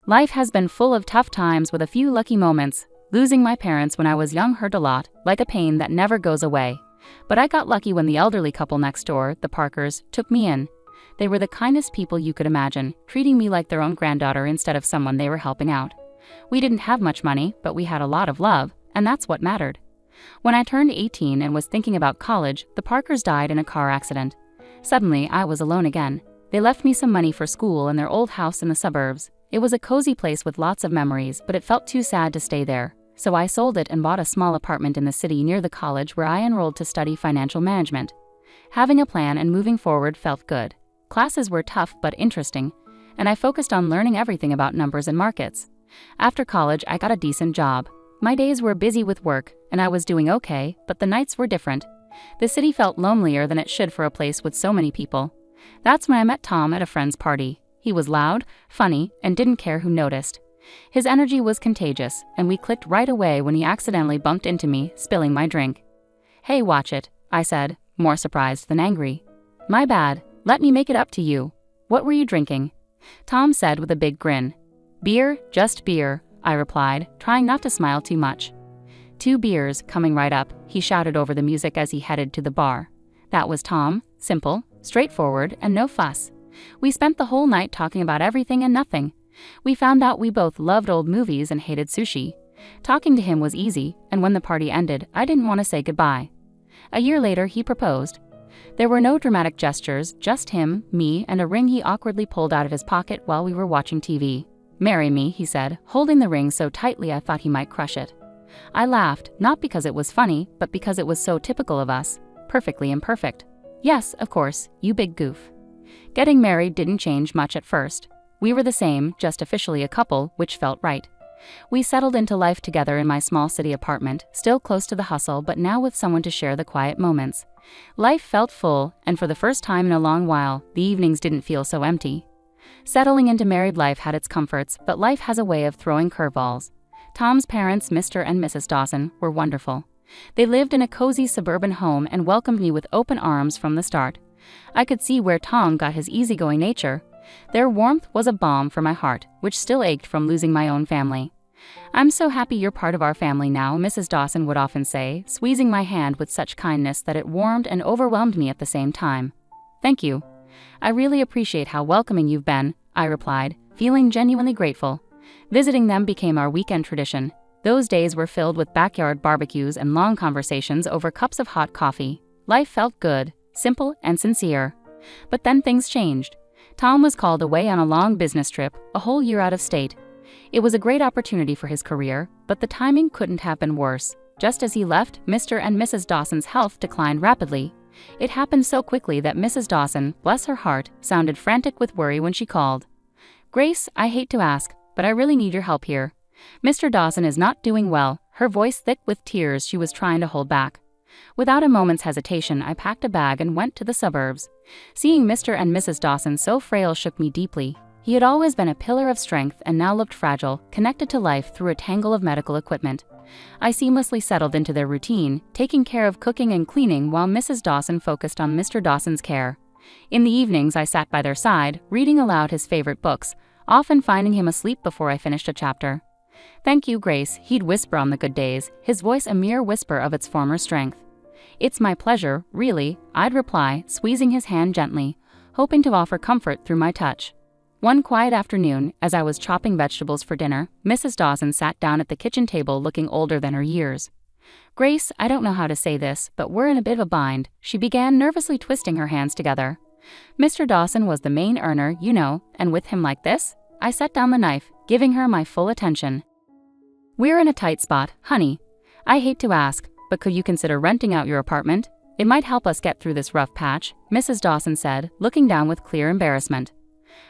Life has been full of tough times with a few lucky moments. Losing my parents when I was young hurt a lot, like a pain that never goes away. But I got lucky when the elderly couple next door, the Parkers, took me in. They were the kindest people you could imagine, treating me like their own granddaughter instead of someone they were helping out. We didn't have much money, but we had a lot of love, and that's what mattered. When I turned 18 and was thinking about college, the Parkers died in a car accident. Suddenly, I was alone again. They left me some money for school in their old house in the suburbs. It was a cozy place with lots of memories, but it felt too sad to stay there. So I sold it and bought a small apartment in the city near the college where I enrolled to study financial management. Having a plan and moving forward felt good. Classes were tough but interesting, and I focused on learning everything about numbers and markets. After college, I got a decent job. My days were busy with work, and I was doing okay, but the nights were different. The city felt lonelier than it should for a place with so many people. That's when I met Tom at a friend's party. He was loud, funny, and didn't care who noticed. His energy was contagious, and we clicked right away when he accidentally bumped into me, spilling my drink. "Hey, watch it," I said, more surprised than angry. "My bad, let me make it up to you. What were you drinking?" Tom said with a big grin. "Beer, just beer," I replied, trying not to smile too much. "2 beers, coming right up," he shouted over the music as he headed to the bar. That was Tom, simple, straightforward, and no fuss. We spent the whole night talking about everything and nothing. We found out we both loved old movies and hated sushi. Talking to him was easy, and when the party ended, I didn't want to say goodbye. A year later, he proposed. There were no dramatic gestures, just him, me, and a ring he awkwardly pulled out of his pocket while we were watching TV. "Marry me," he said, holding the ring so tightly I thought he might crush it. I laughed, not because it was funny, but because it was so typical of us. Perfectly imperfect. "Yes, of course, you big goof." Getting married didn't change much at first. We were the same, just officially a couple, which felt right. We settled into life together in my small city apartment, still close to the hustle but now with someone to share the quiet moments. Life felt full, and for the first time in a long while, the evenings didn't feel so empty. Settling into married life had its comforts, but life has a way of throwing curveballs. Tom's parents, Mr. and Mrs. Dawson, were wonderful. They lived in a cozy suburban home and welcomed me with open arms from the start. I could see where Tom got his easygoing nature. Their warmth was a balm for my heart, which still ached from losing my own family. "I'm so happy you're part of our family now," Mrs. Dawson would often say, squeezing my hand with such kindness that it warmed and overwhelmed me at the same time. "Thank you. I really appreciate how welcoming you've been," I replied, feeling genuinely grateful. Visiting them became our weekend tradition. Those days were filled with backyard barbecues and long conversations over cups of hot coffee. Life felt good, simple, and sincere. But then things changed. Tom was called away on a long business trip, a whole year out of state. It was a great opportunity for his career, but the timing couldn't have been worse. Just as he left, Mr. and Mrs. Dawson's health declined rapidly. It happened so quickly that Mrs. Dawson, bless her heart, sounded frantic with worry when she called. "Grace, I hate to ask, but I really need your help here. Mr. Dawson is not doing well," her voice thick with tears she was trying to hold back. Without a moment's hesitation, I packed a bag and went to the suburbs. Seeing Mr. and Mrs. Dawson so frail shook me deeply. He had always been a pillar of strength and now looked fragile, connected to life through a tangle of medical equipment. I seamlessly settled into their routine, taking care of cooking and cleaning while Mrs. Dawson focused on Mr. Dawson's care. In the evenings, I sat by their side, reading aloud his favorite books, often finding him asleep before I finished a chapter. "Thank you, Grace," he'd whisper on the good days, his voice a mere whisper of its former strength. "It's my pleasure, really," I'd reply, squeezing his hand gently, hoping to offer comfort through my touch. One quiet afternoon, as I was chopping vegetables for dinner, Mrs. Dawson sat down at the kitchen table looking older than her years. "Grace, I don't know how to say this, but we're in a bit of a bind," she began, nervously twisting her hands together. "Mr. Dawson was the main earner, you know, and with him like this?" I set down the knife, giving her my full attention. "We're in a tight spot, honey. I hate to ask, but could you consider renting out your apartment? It might help us get through this rough patch," Mrs. Dawson said, looking down with clear embarrassment.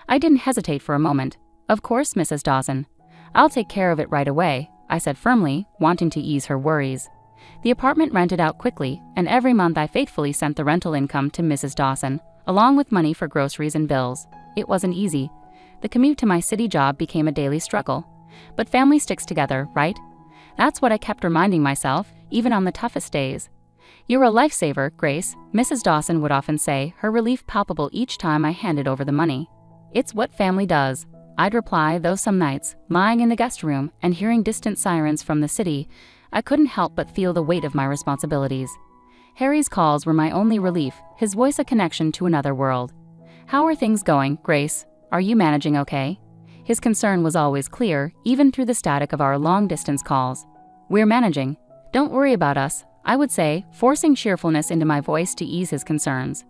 I didn't hesitate for a moment. "Of course, Mrs. Dawson. I'll take care of it right away," I said firmly, wanting to ease her worries. The apartment rented out quickly, and every month I faithfully sent the rental income to Mrs. Dawson, along with money for groceries and bills. It wasn't easy. The commute to my city job became a daily struggle. But family sticks together, right? That's what I kept reminding myself, even on the toughest days. "You're a lifesaver, Grace," Mrs. Dawson would often say, her relief palpable each time I handed over the money. "It's what family does." I'd reply, though some nights, lying in the guest room and hearing distant sirens from the city, I couldn't help but feel the weight of my responsibilities. Harry's calls were my only relief, his voice a connection to another world. "How are things going, Grace? Are you managing okay?" His concern was always clear, even through the static of our long-distance calls. "We're managing. Don't worry about us," I would say, forcing cheerfulness into my voice to ease his concerns.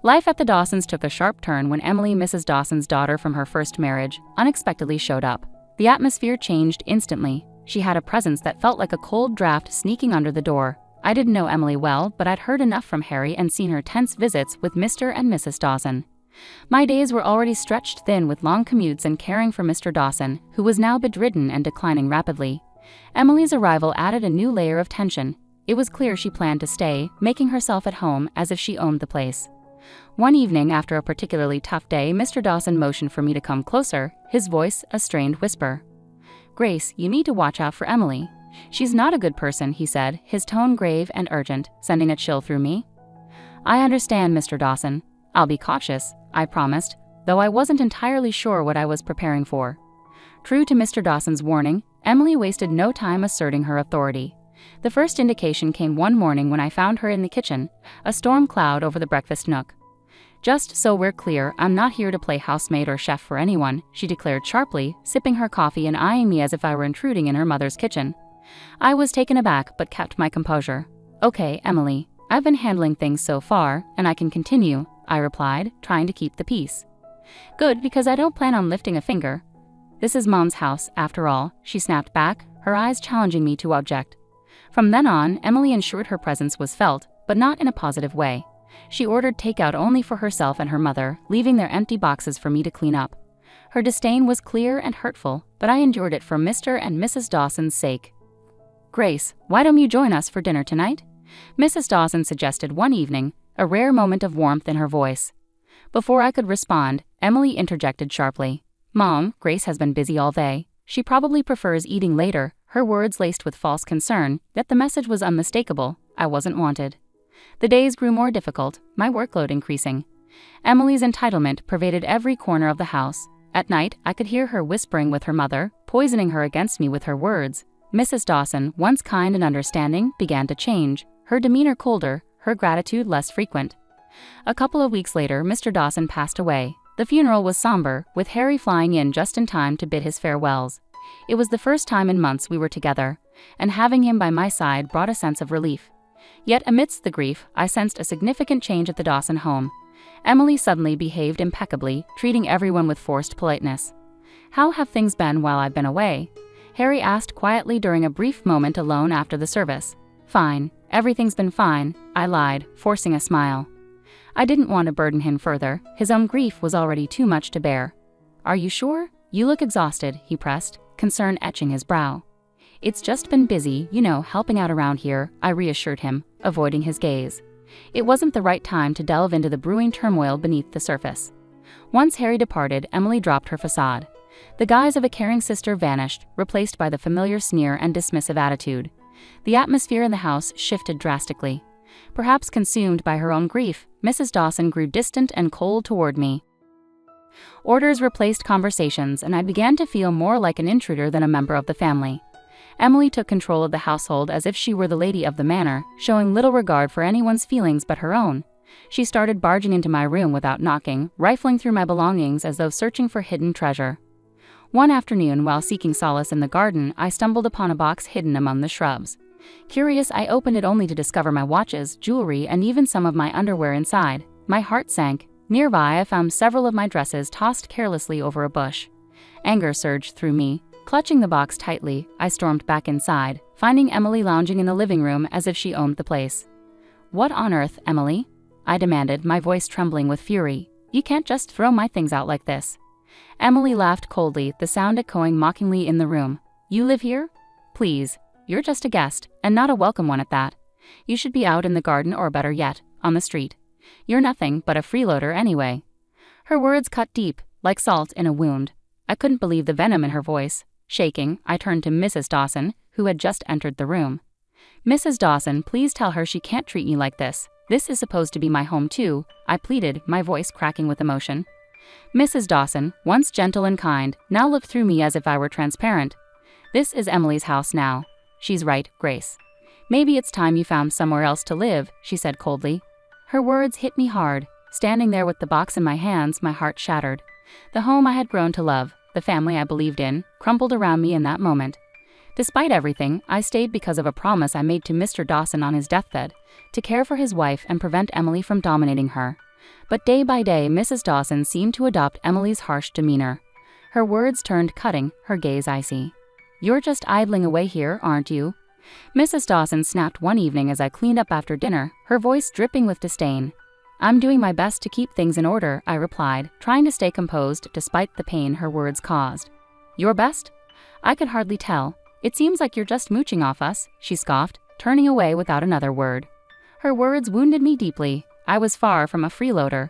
Life at the Dawsons took a sharp turn when Emily, Mrs. Dawson's daughter from her first marriage, unexpectedly showed up. The atmosphere changed instantly. She had a presence that felt like a cold draft sneaking under the door. I didn't know Emily well, but I'd heard enough from Harry and seen her tense visits with Mr. and Mrs. Dawson. My days were already stretched thin with long commutes and caring for Mr. Dawson, who was now bedridden and declining rapidly. Emily's arrival added a new layer of tension. It was clear she planned to stay, making herself at home as if she owned the place. One evening, after a particularly tough day, Mr. Dawson motioned for me to come closer, his voice a strained whisper. "Grace, you need to watch out for Emily. She's not a good person," he said, his tone grave and urgent, sending a chill through me. "I understand, Mr. Dawson. I'll be cautious," I promised, though I wasn't entirely sure what I was preparing for. True to Mr. Dawson's warning, Emily wasted no time asserting her authority. The first indication came one morning when I found her in the kitchen, a storm cloud over the breakfast nook. "Just so we're clear, I'm not here to play housemaid or chef for anyone," she declared sharply, sipping her coffee and eyeing me as if I were intruding in her mother's kitchen. I was taken aback but kept my composure. "Okay, Emily, I've been handling things so far, and I can continue," I replied, trying to keep the peace. "Good, because I don't plan on lifting a finger. This is Mom's house, after all," she snapped back, her eyes challenging me to object. From then on, Emily ensured her presence was felt, but not in a positive way. She ordered takeout only for herself and her mother, leaving their empty boxes for me to clean up. Her disdain was clear and hurtful, but I endured it for Mr. and Mrs. Dawson's sake. "Grace, why don't you join us for dinner tonight?" Mrs. Dawson suggested one evening, a rare moment of warmth in her voice. Before I could respond, Emily interjected sharply. "Mom, Grace has been busy all day. She probably prefers eating later," her words laced with false concern, yet the message was unmistakable. I wasn't wanted. The days grew more difficult, my workload increasing. Emily's entitlement pervaded every corner of the house. At night, I could hear her whispering with her mother, poisoning her against me with her words. Mrs. Dawson, once kind and understanding, began to change, her demeanor colder, her gratitude less frequent. A couple of weeks later, Mr. Dawson passed away. The funeral was somber, with Harry flying in just in time to bid his farewells. It was the first time in months we were together, and having him by my side brought a sense of relief. Yet amidst the grief, I sensed a significant change at the Dawson home. Emily suddenly behaved impeccably, treating everyone with forced politeness. "How have things been while I've been away?" Harry asked quietly during a brief moment alone after the service. "Fine. Everything's been fine," I lied, forcing a smile. I didn't want to burden him further. His own grief was already too much to bear. "Are you sure? You look exhausted," he pressed, concern etching his brow. "It's just been busy, helping out around here," I reassured him, avoiding his gaze. It wasn't the right time to delve into the brewing turmoil beneath the surface. Once Harry departed, Emily dropped her facade. The guise of a caring sister vanished, replaced by the familiar sneer and dismissive attitude. The atmosphere in the house shifted drastically. Perhaps consumed by her own grief, Mrs. Dawson grew distant and cold toward me. Orders replaced conversations, and I began to feel more like an intruder than a member of the family. Emily took control of the household as if she were the lady of the manor, showing little regard for anyone's feelings but her own. She started barging into my room without knocking, rifling through my belongings as though searching for hidden treasure. One afternoon, while seeking solace in the garden, I stumbled upon a box hidden among the shrubs. Curious, I opened it only to discover my watches, jewelry, and even some of my underwear inside. My heart sank. Nearby, I found several of my dresses tossed carelessly over a bush. Anger surged through me. Clutching the box tightly, I stormed back inside, finding Emily lounging in the living room as if she owned the place. "What on earth, Emily?" I demanded, my voice trembling with fury. "You can't just throw my things out like this." Emily laughed coldly, the sound echoing mockingly in the room. "You live here? Please. You're just a guest, and not a welcome one at that. You should be out in the garden or, better yet, on the street. You're nothing but a freeloader anyway." Her words cut deep, like salt in a wound. I couldn't believe the venom in her voice. Shaking, I turned to Mrs. Dawson, who had just entered the room. "Mrs. Dawson, please tell her she can't treat me like this. This is supposed to be my home too," I pleaded, my voice cracking with emotion. Mrs. Dawson, once gentle and kind, now looked through me as if I were transparent. This is Emily's house now. She's right, Grace. Maybe it's time you found somewhere else to live, she said coldly. Her words hit me hard. Standing there with the box in my hands, my heart shattered. The home I had grown to love, the family I believed in, crumbled around me in that moment. Despite everything, I stayed because of a promise I made to Mr. Dawson on his deathbed, to care for his wife and prevent Emily from dominating her. But day by day, Mrs. Dawson seemed to adopt Emily's harsh demeanor. Her words turned cutting, her gaze icy. "You're just idling away here, aren't you?" Mrs. Dawson snapped one evening as I cleaned up after dinner, her voice dripping with disdain. "I'm doing my best to keep things in order," I replied, trying to stay composed despite the pain her words caused. "Your best?" I could hardly tell. "It seems like you're just mooching off us," she scoffed, turning away without another word. Her words wounded me deeply. I was far from a freeloader.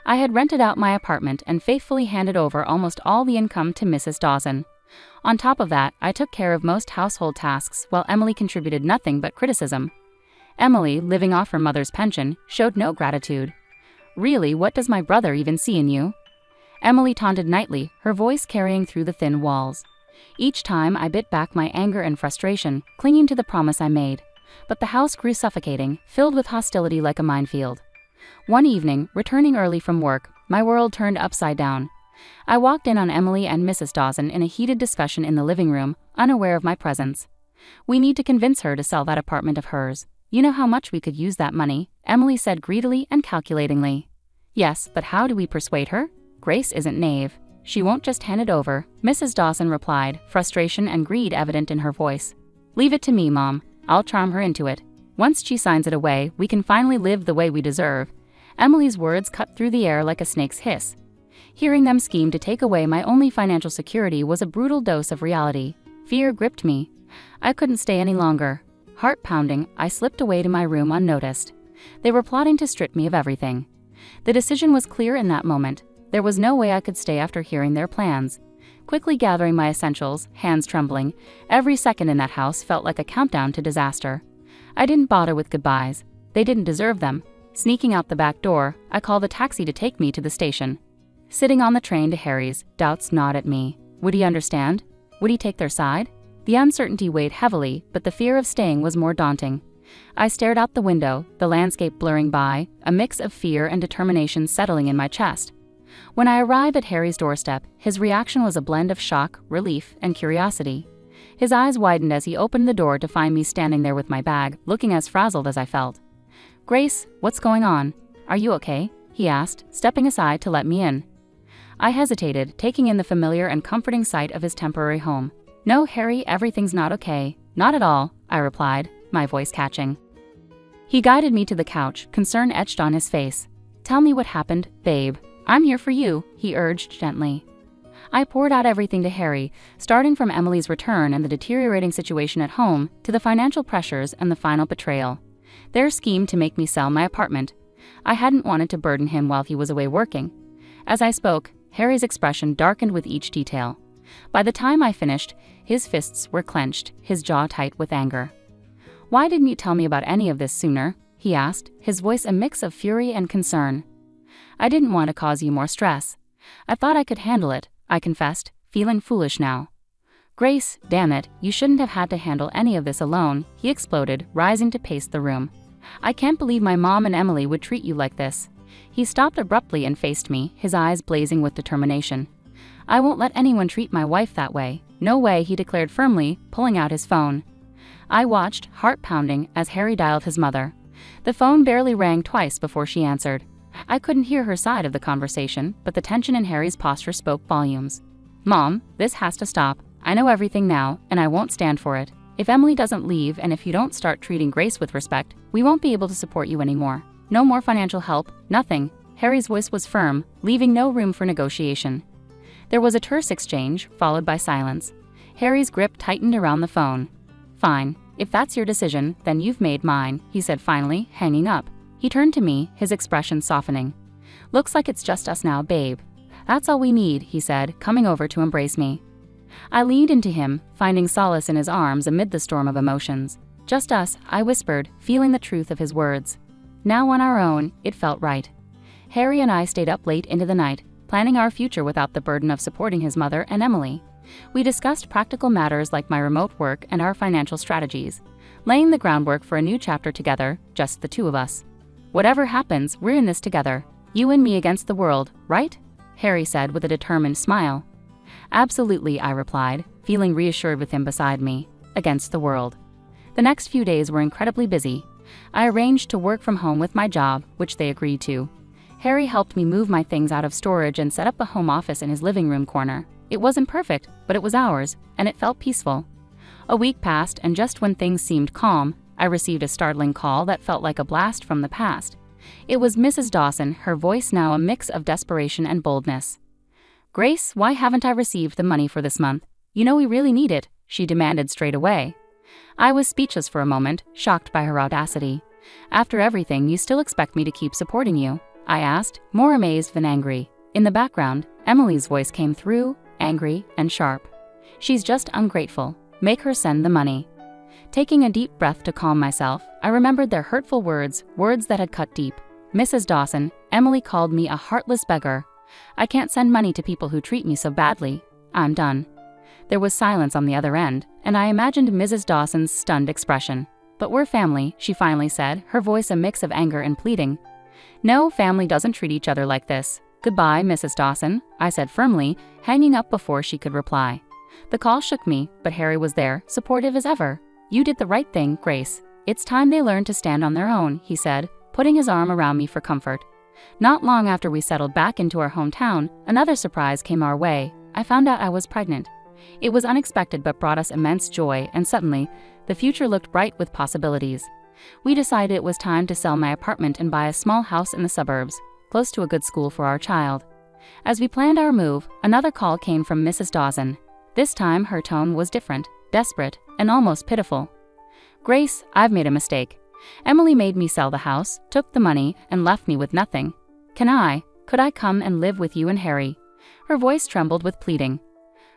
I had rented out my apartment and faithfully handed over almost all the income to Mrs. Dawson. On top of that, I took care of most household tasks while Emily contributed nothing but criticism. Emily, living off her mother's pension, showed no gratitude. "Really, what does my brother even see in you?" Emily taunted nightly, her voice carrying through the thin walls. Each time I bit back my anger and frustration, clinging to the promise I made. But the house grew suffocating, filled with hostility like a minefield. One evening, returning early from work, my world turned upside down. I walked in on Emily and Mrs. Dawson in a heated discussion in the living room, unaware of my presence. "We need to convince her to sell that apartment of hers. You know how much we could use that money," Emily said greedily and calculatingly. "Yes, but how do we persuade her? Grace isn't naive. She won't just hand it over," Mrs. Dawson replied, frustration and greed evident in her voice. "Leave it to me, Mom. I'll charm her into it. Once she signs it away, we can finally live the way we deserve." Emily's words cut through the air like a snake's hiss. Hearing them scheme to take away my only financial security was a brutal dose of reality. Fear gripped me. I couldn't stay any longer. Heart pounding, I slipped away to my room unnoticed. They were plotting to strip me of everything. The decision was clear in that moment. There was no way I could stay after hearing their plans. Quickly gathering my essentials, hands trembling, every second in that house felt like a countdown to disaster. I didn't bother with goodbyes. They didn't deserve them. Sneaking out the back door, I called a taxi to take me to the station. Sitting on the train to Harry's, doubts gnawed at me. Would he understand? Would he take their side? The uncertainty weighed heavily, but the fear of staying was more daunting. I stared out the window, the landscape blurring by, a mix of fear and determination settling in my chest. When I arrived at Harry's doorstep, his reaction was a blend of shock, relief, and curiosity. His eyes widened as he opened the door to find me standing there with my bag, looking as frazzled as I felt. "Grace, what's going on? Are you okay?" he asked, stepping aside to let me in. I hesitated, taking in the familiar and comforting sight of his temporary home. "No, Harry, everything's not okay. Not at all," I replied, my voice catching. He guided me to the couch, concern etched on his face. "Tell me what happened, babe. I'm here for you," he urged gently. I poured out everything to Harry, starting from Emily's return and the deteriorating situation at home, to the financial pressures and the final betrayal. Their scheme to make me sell my apartment. I hadn't wanted to burden him while he was away working. As I spoke, Harry's expression darkened with each detail. By the time I finished, his fists were clenched, his jaw tight with anger. "Why didn't you tell me about any of this sooner?" he asked, his voice a mix of fury and concern. "I didn't want to cause you more stress. I thought I could handle it," I confessed, feeling foolish now. "Grace, damn it, you shouldn't have had to handle any of this alone," he exploded, rising to pace the room. "I can't believe my mom and Emily would treat you like this." He stopped abruptly and faced me, his eyes blazing with determination. "I won't let anyone treat my wife that way. No way," he declared firmly, pulling out his phone. I watched, heart pounding, as Harry dialed his mother. The phone barely rang twice before she answered. I couldn't hear her side of the conversation, but the tension in Harry's posture spoke volumes. "Mom, this has to stop. I know everything now, and I won't stand for it. If Emily doesn't leave and if you don't start treating Grace with respect, we won't be able to support you anymore. No more financial help, nothing." Harry's voice was firm, leaving no room for negotiation. There was a terse exchange, followed by silence. Harry's grip tightened around the phone. "Fine. If that's your decision, then you've made mine," he said finally, hanging up. He turned to me, his expression softening. "Looks like it's just us now, babe. That's all we need," he said, coming over to embrace me. I leaned into him, finding solace in his arms amid the storm of emotions. "Just us," I whispered, feeling the truth of his words. Now on our own, it felt right. Harry and I stayed up late into the night, planning our future without the burden of supporting his mother and Emily. We discussed practical matters like my remote work and our financial strategies, laying the groundwork for a new chapter together, just the two of us. Whatever happens, we're in this together. You and me against the world, right? Harry said with a determined smile. Absolutely, I replied, feeling reassured with him beside me. Against the world. The next few days were incredibly busy. I arranged to work from home with my job, which they agreed to. Harry helped me move my things out of storage and set up a home office in his living room corner. It wasn't perfect, but it was ours, and it felt peaceful. A week passed, and just when things seemed calm, I received a startling call that felt like a blast from the past. It was Mrs. Dawson, her voice now a mix of desperation and boldness. Grace, why haven't I received the money for this month? You know we really need it, she demanded straight away. I was speechless for a moment, shocked by her audacity. After everything, you still expect me to keep supporting you? I asked, more amazed than angry. In the background, Emily's voice came through, angry and sharp. She's just ungrateful. Make her send the money. Taking a deep breath to calm myself, I remembered their hurtful words that had cut deep. Mrs. Dawson, Emily called me a heartless beggar. I can't send money to people who treat me so badly. I'm done. There was silence on the other end, and I imagined Mrs. Dawson's stunned expression. But we're family, she finally said, her voice a mix of anger and pleading. No, family doesn't treat each other like this. Goodbye, Mrs. Dawson, I said firmly, hanging up before she could reply. The call shook me, but Harry was there, supportive as ever. You did the right thing, Grace. It's time they learned to stand on their own, he said, putting his arm around me for comfort. Not long after we settled back into our hometown, another surprise came our way. I found out I was pregnant. It was unexpected but brought us immense joy, and suddenly, the future looked bright with possibilities. We decided it was time to sell my apartment and buy a small house in the suburbs, close to a good school for our child. As we planned our move, another call came from Mrs. Dawson. This time, her tone was different, desperate, and almost pitiful. Grace, I've made a mistake. Emily made me sell the house, took the money, and left me with nothing. Could I come and live with you and Harry? Her voice trembled with pleading.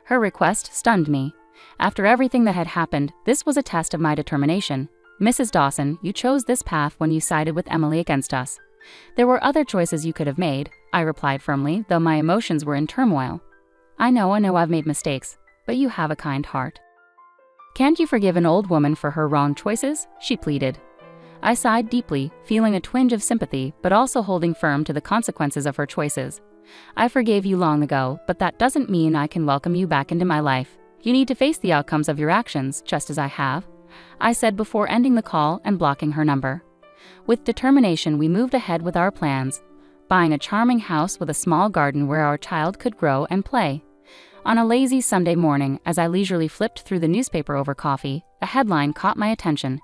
Her request stunned me. After everything that had happened, this was a test of my determination. Mrs. Dawson, you chose this path when you sided with Emily against us. There were other choices you could have made, I replied firmly, though my emotions were in turmoil. I know I've made mistakes, but you have a kind heart. Can't you forgive an old woman for her wrong choices? She pleaded. I sighed deeply, feeling a twinge of sympathy, but also holding firm to the consequences of her choices. I forgave you long ago, but that doesn't mean I can welcome you back into my life. You need to face the outcomes of your actions, just as I have, I said before ending the call and blocking her number. With determination, we moved ahead with our plans, buying a charming house with a small garden where our child could grow and play. On a lazy Sunday morning, as I leisurely flipped through the newspaper over coffee, a headline caught my attention.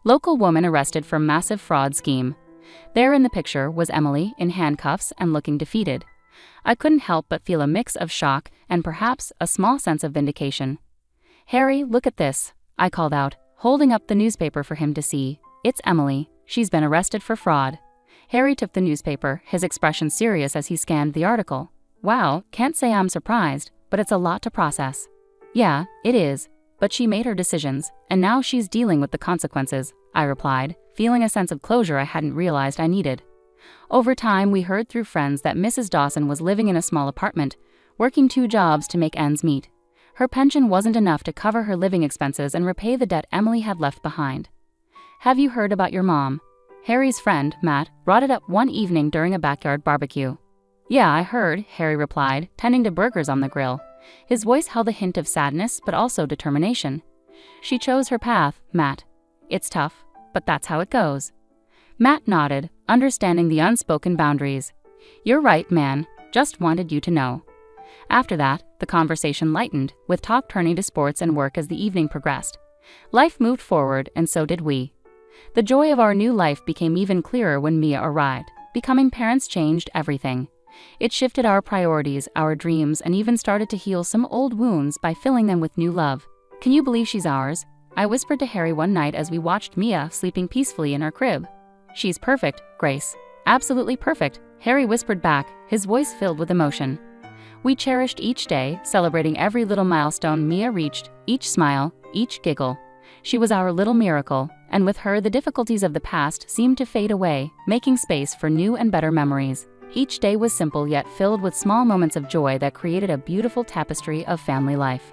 Local woman arrested for massive fraud scheme. There in the picture was Emily, in handcuffs and looking defeated. I couldn't help but feel a mix of shock and perhaps a small sense of vindication. Harry, look at this, I called out, holding up the newspaper for him to see. It's Emily. She's been arrested for fraud. Harry took the newspaper, his expression serious as he scanned the article. Wow, can't say I'm surprised, but it's a lot to process. Yeah, it is. But she made her decisions, and now she's dealing with the consequences, I replied, feeling a sense of closure I hadn't realized I needed. Over time, we heard through friends that Mrs. Dawson was living in a small apartment, working 2 jobs to make ends meet. Her pension wasn't enough to cover her living expenses and repay the debt Emily had left behind. Have you heard about your mom? Harry's friend, Matt, brought it up one evening during a backyard barbecue. Yeah, I heard, Harry replied, tending to burgers on the grill. His voice held a hint of sadness but also determination. She chose her path, Matt. It's tough, but that's how it goes. Matt nodded, understanding the unspoken boundaries. You're right, man. Just wanted you to know. After that, the conversation lightened, with talk turning to sports and work as the evening progressed. Life moved forward, and so did we. The joy of our new life became even clearer when Mia arrived. Becoming parents changed everything. It shifted our priorities, our dreams, and even started to heal some old wounds by filling them with new love. Can you believe she's ours? I whispered to Harry one night as we watched Mia sleeping peacefully in her crib. She's perfect, Grace. Absolutely perfect, Harry whispered back, his voice filled with emotion. We cherished each day, celebrating every little milestone Mia reached, each smile, each giggle. She was our little miracle, and with her the difficulties of the past seemed to fade away, making space for new and better memories. Each day was simple yet filled with small moments of joy that created a beautiful tapestry of family life.